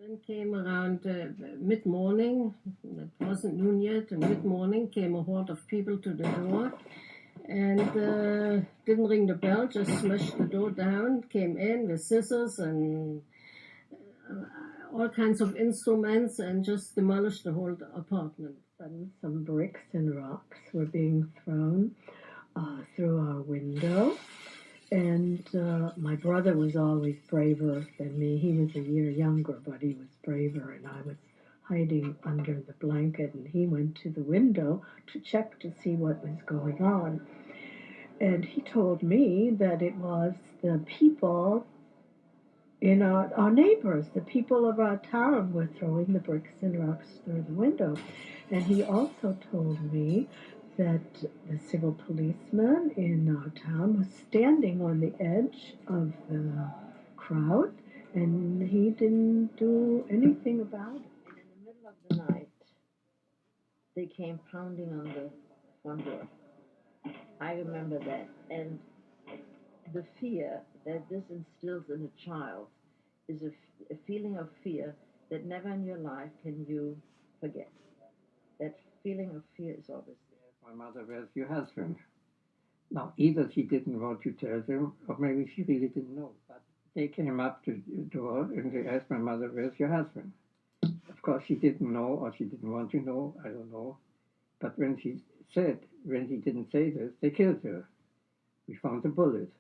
Then came around mid-morning, it wasn't noon yet, and mid-morning came a horde of people to the door and didn't ring the bell, just smashed the door down, came in with scissors and all kinds of instruments and just demolished the whole apartment. And some bricks and rocks were being thrown through our window. And my brother was always braver than me. He was a year younger, but he was braver, and I was hiding under the blanket. And he went to the window to check to see what was going on. And he told me that it was the people in our neighbors, the people of our town, were throwing the bricks and rocks through the window. And he also told me that the civil policeman in our town was standing on the edge of the crowd, and he didn't do anything about it. And in the middle of the night, they came pounding on the front door. I remember that. And the fear that this instills in a child is a feeling of fear that never in your life can you forget. That feeling of fear is always there. My mother, where's your husband? Now, either she didn't want to tell them, or maybe she really didn't know. But they came up to the door and they asked my mother, where's your husband? Of course, she didn't know, or she didn't want to know, I don't know. But when she didn't say this, they killed her. We found a bullet.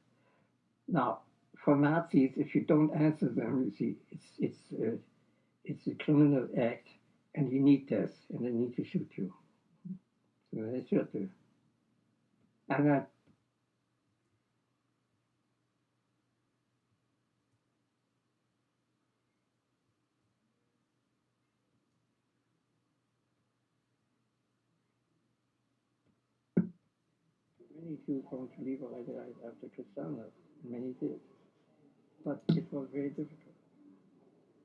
Now, for Nazis, if you don't answer them, you see, it's a criminal act, and you need this, and they need to shoot you. So they shoot you. And many Jews want to leave already after Kristallnacht. Many did. But it was very difficult.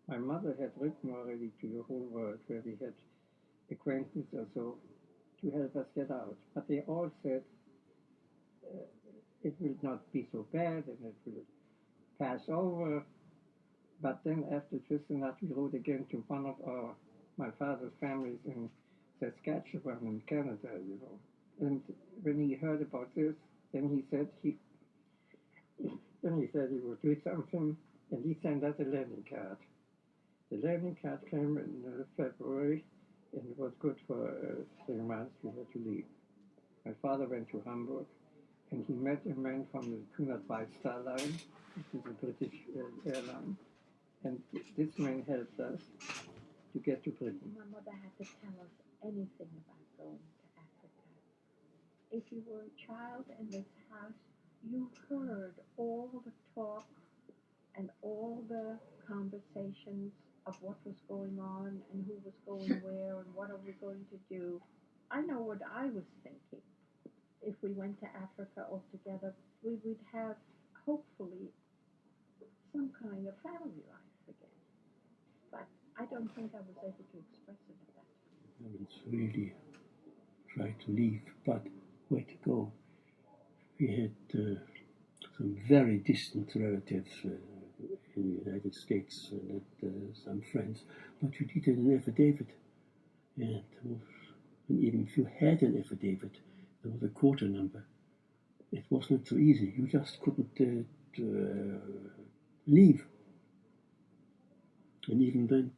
My mother had written already to the whole world where we had acquaintances or so to help us get out. But they all said it will not be so bad and it will pass over. But then after Kristallnacht, we wrote again to one of my father's families in Saskatchewan in Canada, you know. And when he heard about this, then he said he would do something, and he sent us a landing card. The landing card came in February, and it was good for 3 months. We had to leave. My father went to Hamburg, and he met a man from the Cunard White Star Line, which is a British airline. And this man helped us to get to Britain. My mother had to tell us anything about going to Africa. If you were a child in this house, you heard all the talk and all the conversations of what was going on and who was going where and what are we going to do. I know what I was thinking. If we went to Africa all together, we would have, hopefully, some kind of family life again. But I don't think I was able to express it at that time. Parents really tried to leave, but where to go? We had some very distant relatives in the United States and some friends, but you needed an affidavit. And even if you had an affidavit, there was a quarter number. It wasn't so easy. You just couldn't leave. And even then,